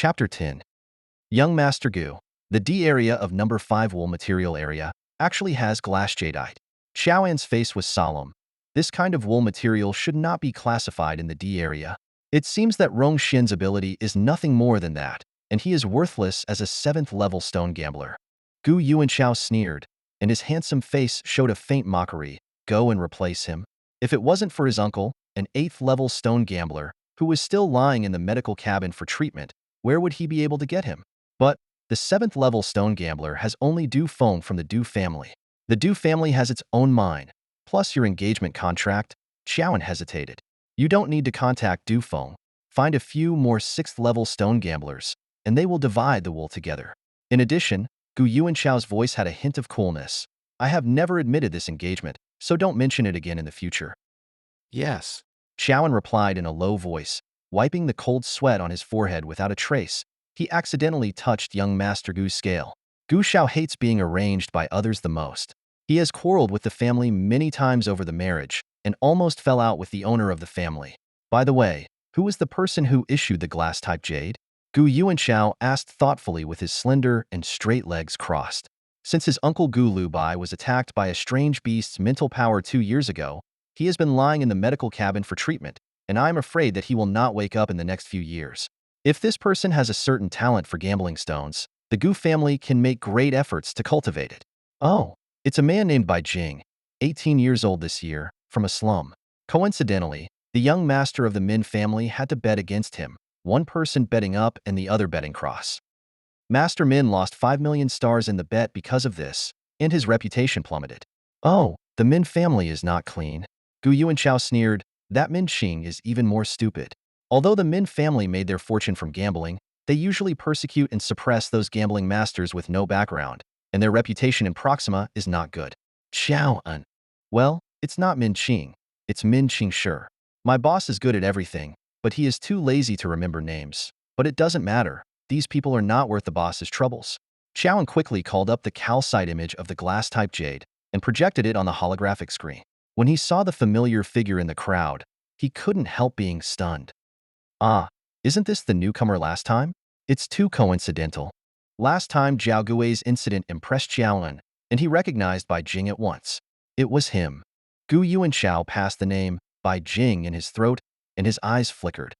Chapter 10. Young Master Gu. The D area of number 5 wool material area actually has glass jadeite. Xiaoan's face was solemn. This kind of wool material should not be classified in the D area. It seems that Rong Xin's ability is nothing more than that, and he is worthless as a 7th level stone gambler. Gu Yuanshao sneered, and his handsome face showed a faint mockery. Go and replace him. If it wasn't for his uncle, an 8th level stone gambler, who was still lying in the medical cabin for treatment, where would he be able to get him? But the 7th level stone gambler has only Du Feng from the Du family. The Du family has its own mine, plus your engagement contract. Xiaoan hesitated. You don't need to contact Du Feng. Find a few more 6th level stone gamblers, and they will divide the wool together. In addition, Gu Yuanshao's voice had a hint of coolness. I have never admitted this engagement, so don't mention it again in the future. Yes. Xiaoan replied in a low voice, wiping the cold sweat on his forehead without a trace. He accidentally touched young Master Gu's scale. Gu Shao hates being arranged by others the most. He has quarreled with the family many times over the marriage, and almost fell out with the owner of the family. By the way, who was the person who issued the glass-type jade? Gu Yuanshao asked thoughtfully with his slender and straight legs crossed. Since his uncle Gu Lubai was attacked by a strange beast's mental power 2 years ago, he has been lying in the medical cabin for treatment, and I am afraid that he will not wake up in the next few years. If this person has a certain talent for gambling stones, the Gu family can make great efforts to cultivate it. Oh, it's a man named Bai Jing, 18 years old this year, from a slum. Coincidentally, the young master of the Min family had to bet against him, one person betting up and the other betting cross. Master Min lost 5 million stars in the bet because of this, and his reputation plummeted. Oh, the Min family is not clean. Gu Yuanshao sneered, that Min Qing is even more stupid. Although the Min family made their fortune from gambling, they usually persecute and suppress those gambling masters with no background, and their reputation in Proxima is not good. Xiaoan. Well, it's not Min Qing. It's Min Qing sure. My boss is good at everything, but he is too lazy to remember names. But it doesn't matter. These people are not worth the boss's troubles. Xiaoan quickly called up the calcite image of the glass-type jade and projected it on the holographic screen. When he saw the familiar figure in the crowd, he couldn't help being stunned. Ah, isn't this the newcomer last time? It's too coincidental. Last time Zhao Gui's incident impressed Xiaoan, and he recognized Bai Jing at once. It was him. Gu Yuanshao passed the name Bai Jing in his throat, and his eyes flickered.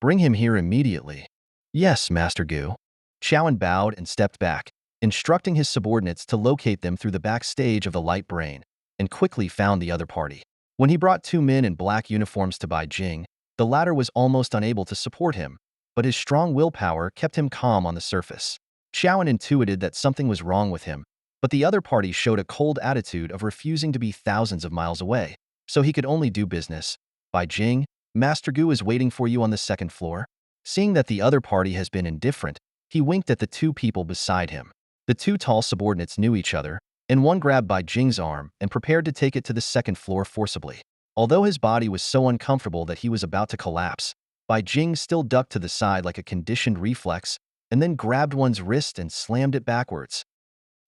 Bring him here immediately. Yes, Master Gu. Xiaoan bowed and stepped back, instructing his subordinates to locate them through the backstage of the light brain, and quickly found the other party. When he brought 2 men in black uniforms to Bai Jing, the latter was almost unable to support him, but his strong willpower kept him calm on the surface. Xiaoan intuited that something was wrong with him, but the other party showed a cold attitude of refusing to be thousands of miles away, so he could only do business. Bai Jing, Master Gu is waiting for you on the 2nd floor. Seeing that the other party has been indifferent, he winked at the 2 people beside him. The 2 tall subordinates knew each other, and one grabbed Bai Jing's arm and prepared to take it to the 2nd floor forcibly. Although his body was so uncomfortable that he was about to collapse, Bai Jing still ducked to the side like a conditioned reflex and then grabbed one's wrist and slammed it backwards.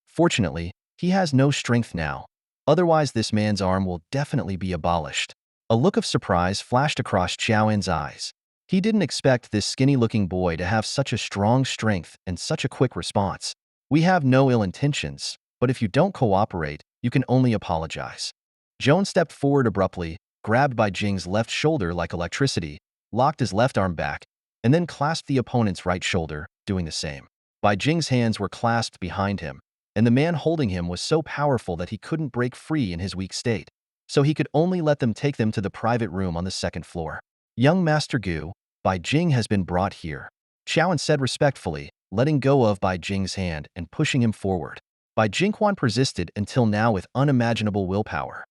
Fortunately, he has no strength now. Otherwise, this man's arm will definitely be abolished. A look of surprise flashed across Xiaoan's eyes. He didn't expect this skinny-looking boy to have such a strong strength and such a quick response. We have no ill intentions, but if you don't cooperate, you can only apologize. Joan stepped forward abruptly, grabbed Bai Jing's left shoulder like electricity, locked his left arm back, and then clasped the opponent's right shoulder, doing the same. Bai Jing's hands were clasped behind him, and the man holding him was so powerful that he couldn't break free in his weak state, so he could only let them take them to the private room on the 2nd floor. Young Master Gu, Bai Jing has been brought here, Xiaoan said respectfully, letting go of Bai Jing's hand and pushing him forward. Bai Jingquan persisted until now with unimaginable willpower.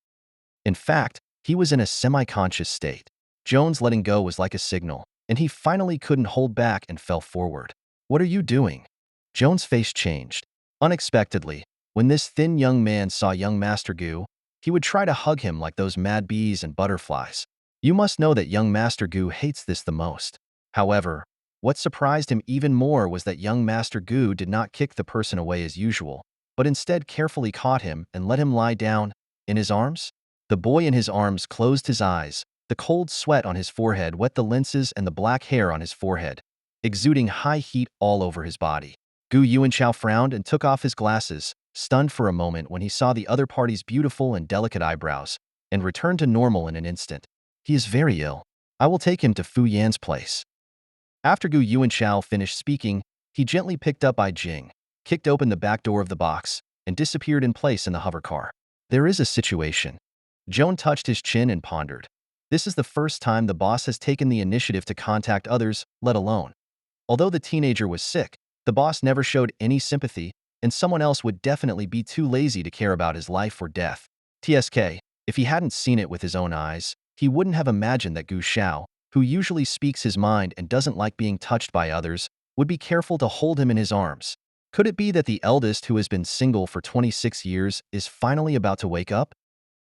In fact, he was in a semi-conscious state. Joan's letting go was like a signal, and he finally couldn't hold back and fell forward. What are you doing? Joan's face changed. Unexpectedly, when this thin young man saw young Master Gu, he would try to hug him like those mad bees and butterflies. You must know that young Master Gu hates this the most. However, what surprised him even more was that young Master Gu did not kick the person away as usual, but instead carefully caught him and let him lie down in his arms. The boy in his arms closed his eyes. The cold sweat on his forehead wet the lenses and the black hair on his forehead. exuding high heat all over his body. Gu Yuanchao frowned and took off his glasses, stunned for a moment when he saw the other party's beautiful and delicate eyebrows, and returned to normal in an instant. He is very ill. I will take him to Fu Yan's place. After Gu Yuanchao finished speaking, he gently picked up Bai Jing, kicked open the back door of the box, and disappeared in place in the hover car. There is a situation. Joan touched his chin and pondered. This is the first time the boss has taken the initiative to contact others, let alone. Although the teenager was sick, the boss never showed any sympathy, and someone else would definitely be too lazy to care about his life or death. TSK, if he hadn't seen it with his own eyes, he wouldn't have imagined that Gu Xiao, who usually speaks his mind and doesn't like being touched by others, would be careful to hold him in his arms. Could it be that the eldest, who has been single for 26 years, is finally about to wake up?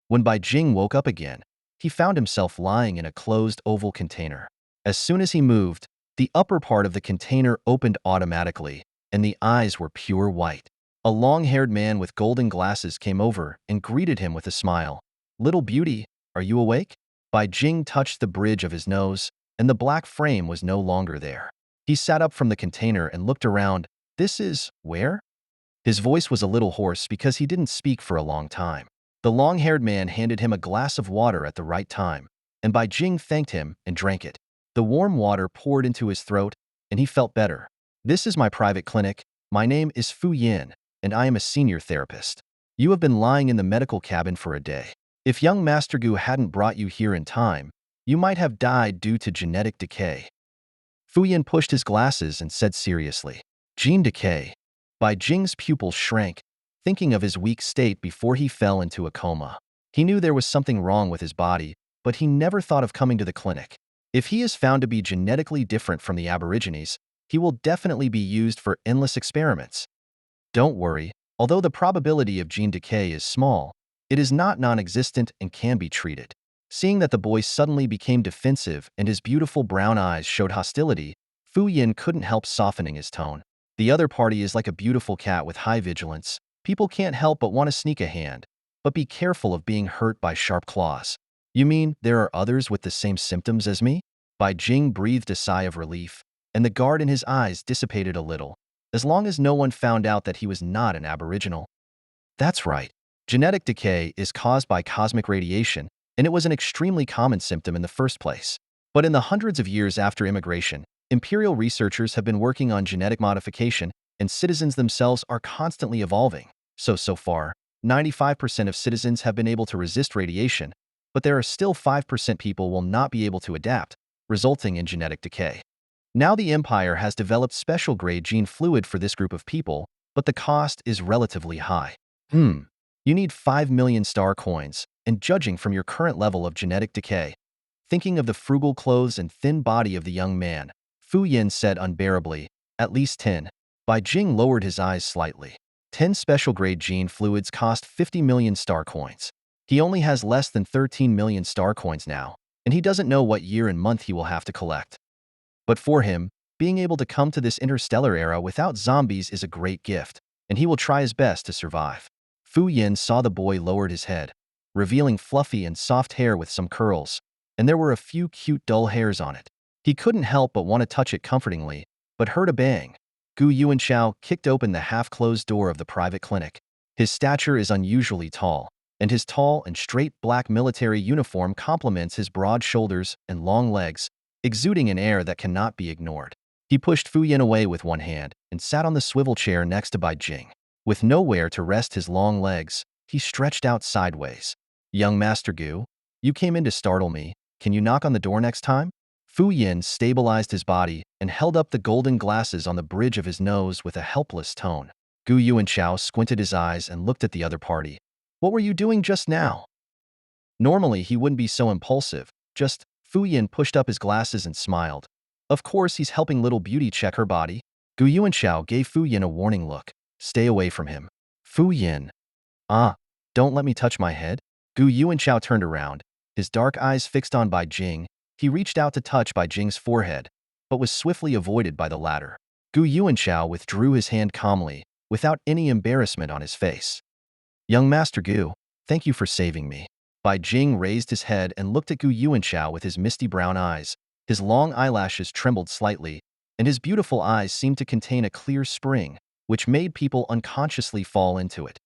When Bai Jing woke up again, he found himself lying in a closed oval container. As soon as he moved, the upper part of the container opened automatically, and the eyes were pure white. A long-haired man with golden glasses came over and greeted him with a smile. "Little beauty, are you awake?" Bai Jing touched the bridge of his nose, and the black frame was no longer there. He sat up from the container and looked around. "This is where?" His voice was a little hoarse because he didn't speak for a long time. The long-haired man handed him a glass of water at the right time, and Bai Jing thanked him and drank it. The warm water poured into his throat, and he felt better. "This is my private clinic. My name is Fu Yin, and I am a senior therapist. You have been lying in the medical cabin for a day. If young Master Gu hadn't brought you here in time, you might have died due to genetic decay." Fu Yin pushed his glasses and said seriously, "Gene decay." Bai Jing's pupils shrank, thinking of his weak state before he fell into a coma. He knew there was something wrong with his body, but he never thought of coming to the clinic. If he is found to be genetically different from the Aborigines, he will definitely be used for endless experiments. Don't worry, although the probability of gene decay is small, it is not non-existent and can be treated. Seeing that the boy suddenly became defensive and his beautiful brown eyes showed hostility, Fu Yin couldn't help softening his tone. The other party is like a beautiful cat with high vigilance. People can't help but want to sneak a hand, but be careful of being hurt by sharp claws. You mean there are others with the same symptoms as me? Bai Jing breathed a sigh of relief, and the guard in his eyes dissipated a little, as long as no one found out that he was not an aboriginal. That's right. Genetic decay is caused by cosmic radiation, and it was an extremely common symptom in the first place. But in the hundreds of years after immigration, imperial researchers have been working on genetic modification, and citizens themselves are constantly evolving. So far, 95% of citizens have been able to resist radiation, but there are still 5% people will not be able to adapt, resulting in genetic decay. Now the Empire has developed special-grade gene fluid for this group of people, but the cost is relatively high. You need 5 million star coins, and judging from your current level of genetic decay. Thinking of the frugal clothes and thin body of the young man, Fu Yin said unbearably, "At least 10. Bai Jing lowered his eyes slightly. 10 special-grade gene fluids cost 50 million star coins. He only has less than 13 million star coins now, and he doesn't know what year and month he will have to collect. But for him, being able to come to this interstellar era without zombies is a great gift, and he will try his best to survive." Fu Yin saw the boy lowered his head, revealing fluffy and soft hair with some curls, and there were a few cute dull hairs on it. He couldn't help but want to touch it comfortingly, but heard a bang. Gu Yuanchao kicked open the half-closed door of the private clinic. His stature is unusually tall, and his tall and straight black military uniform complements his broad shoulders and long legs, exuding an air that cannot be ignored. He pushed Fu Yin away with one hand and sat on the swivel chair next to Bai Jing. With nowhere to rest his long legs, he stretched out sideways. "Young Master Gu, you came in to startle me. Can you knock on the door next time?" Fu Yin stabilized his body and held up the golden glasses on the bridge of his nose with a helpless tone. Gu Yuanchao squinted his eyes and looked at the other party. "What were you doing just now?" Normally, he wouldn't be so impulsive. Fu Yin pushed up his glasses and smiled. Of course, he's helping little beauty check her body. Gu Yuanchao gave Fu Yin a warning look. "Stay away from him." Fu Yin. Don't let me touch my head." Gu Yuanchao turned around, his dark eyes fixed on Bai Jing. He reached out to touch Bai Jing's forehead, but was swiftly avoided by the latter. Gu Yuanchao withdrew his hand calmly, without any embarrassment on his face. "Young Master Gu, thank you for saving me." Bai Jing raised his head and looked at Gu Yuanchao with his misty brown eyes. His long eyelashes trembled slightly, and his beautiful eyes seemed to contain a clear spring, which made people unconsciously fall into it.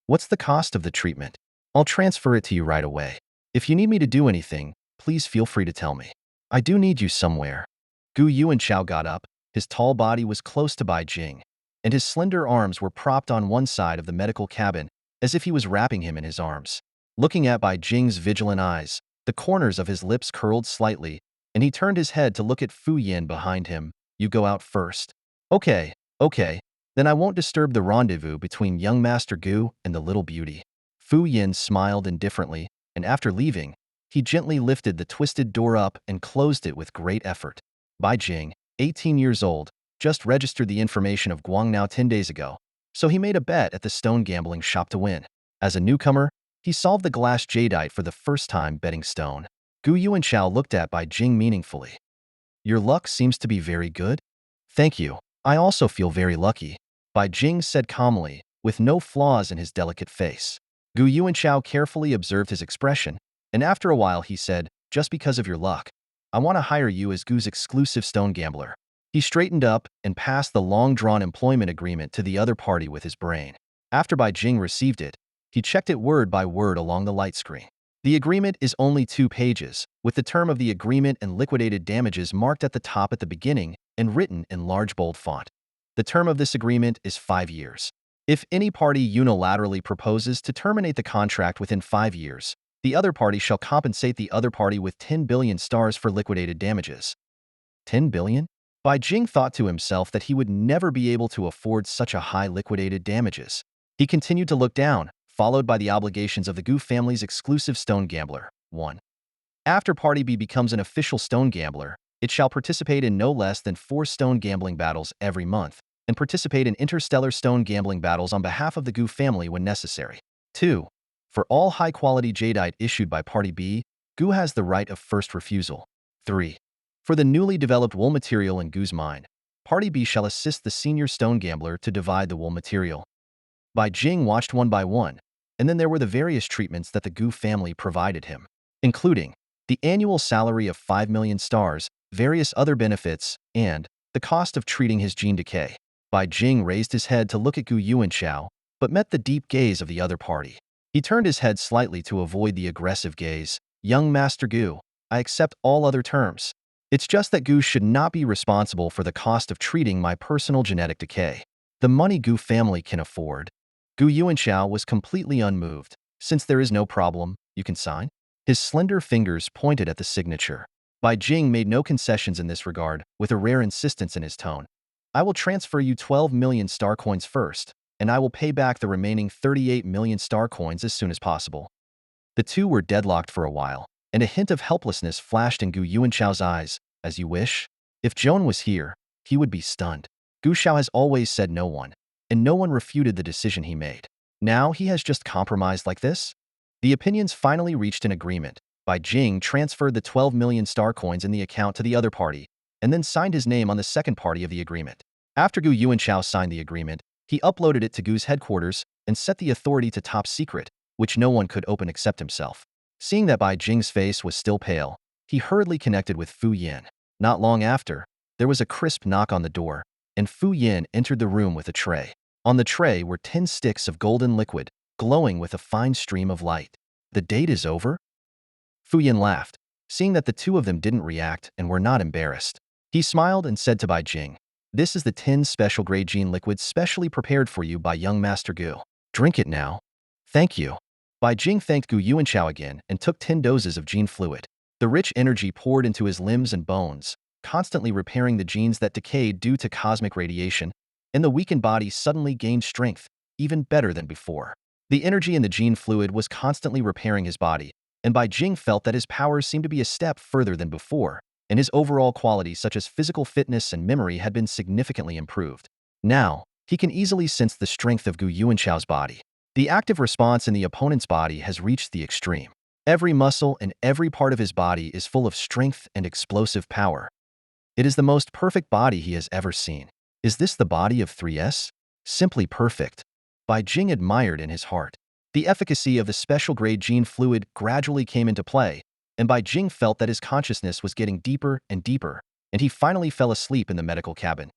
What's the cost of the treatment? I'll transfer it to you right away. If you need me to do anything, please feel free to tell me. I do need you somewhere. Gu Yuanchao got up. His tall body was close to Bai Jing, and his slender arms were propped on one side of the medical cabin as if he was wrapping him in his arms. Looking at Bai Jing's vigilant eyes, the corners of his lips curled slightly, and he turned his head to look at Fu Yin behind him. You go out first. Okay. Then I won't disturb the rendezvous between young Master Gu and the little beauty. Fu Yin smiled indifferently, and after leaving, he gently lifted the twisted door up and closed it with great effort. Bai Jing, 18 years old, just registered the information of Guangnao 10 days ago, so he made a bet at the stone gambling shop to win. As a newcomer, he solved the glass jadeite for the first time betting stone. Gu Yuanchao looked at Bai Jing meaningfully. Your luck seems to be very good? Thank you. I also feel very lucky, Bai Jing said calmly, with no flaws in his delicate face. Gu Yuanchao carefully observed his expression, and after a while he said, just because of your luck, I want to hire you as Gu's exclusive stone gambler. He straightened up and passed the long-drawn employment agreement to the other party with his brain. After Bai Jing received it, he checked it word by word along the light screen. The agreement is only 2 pages, with the term of the agreement and liquidated damages marked at the top at the beginning and written in large bold font. The term of this agreement is 5 years. If any party unilaterally proposes to terminate the contract within 5 years, the other party shall compensate the other party with 10 billion stars for liquidated damages. 10 billion? Bai Jing thought to himself that he would never be able to afford such a high liquidated damages. He continued to look down, followed by the obligations of the Gu family's exclusive stone gambler. 1. After Party B becomes an official stone gambler, it shall participate in no less than 4 stone gambling battles every month, and participate in interstellar stone gambling battles on behalf of the Gu family when necessary. 2. For all high-quality jadeite issued by Party B, Gu has the right of first refusal. 3. For the newly developed wool material in Gu's mine, Party B shall assist the senior stone gambler to divide the wool material. Bai Jing watched one by one, and then there were the various treatments that the Gu family provided him, including the annual salary of 5 million stars, various other benefits, and the cost of treating his gene decay. Bai Jing raised his head to look at Gu Yuanchao, but met the deep gaze of the other party. He turned his head slightly to avoid the aggressive gaze. Young Master Gu, I accept all other terms. It's just that Gu should not be responsible for the cost of treating my personal genetic decay. The money Gu family can afford. Gu Yuanchao was completely unmoved. Since there is no problem, you can sign? His slender fingers pointed at the signature. Bai Jing made no concessions in this regard, with a rare insistence in his tone. I will transfer you 12 million star coins first, and I will pay back the remaining 38 million star coins as soon as possible. The two were deadlocked for a while, and a hint of helplessness flashed in Gu Yuanchao's eyes. As you wish. If Joan was here, he would be stunned. Gu Shao has always said no one, and no one refuted the decision he made. Now he has just compromised like this? The opinions finally reached an agreement. Bai Jing transferred the 12 million star coins in the account to the other party, and then signed his name on the second party of the agreement. After Gu Yuanchao signed the agreement, he uploaded it to Gu's headquarters and set the authority to top secret, which no one could open except himself. Seeing that Bai Jing's face was still pale, he hurriedly connected with Fu Yin. Not long after, there was a crisp knock on the door, and Fu Yin entered the room with a tray. On the tray were 10 sticks of golden liquid, glowing with a fine stream of light. The date is over? Fu Yin laughed, seeing that the two of them didn't react and were not embarrassed. He smiled and said to Bai Jing, this is the 10 special grade gene liquid specially prepared for you by young Master Gu. Drink it now. Thank you. Bai Jing thanked Gu Yuanchao again and took 10 doses of gene fluid. The rich energy poured into his limbs and bones, constantly repairing the genes that decayed due to cosmic radiation, and the weakened body suddenly gained strength, even better than before. The energy in the gene fluid was constantly repairing his body, and Bai Jing felt that his powers seemed to be a step further than before, and his overall qualities such as physical fitness and memory had been significantly improved. Now, he can easily sense the strength of Gu Yuanchao's body. The active response in the opponent's body has reached the extreme. Every muscle and every part of his body is full of strength and explosive power. It is the most perfect body he has ever seen. Is this the body of 3S? Simply perfect. Bai Jing admired in his heart. The efficacy of the special grade gene fluid gradually came into play, and Bai Jing felt that his consciousness was getting deeper and deeper, and he finally fell asleep in the medical cabin.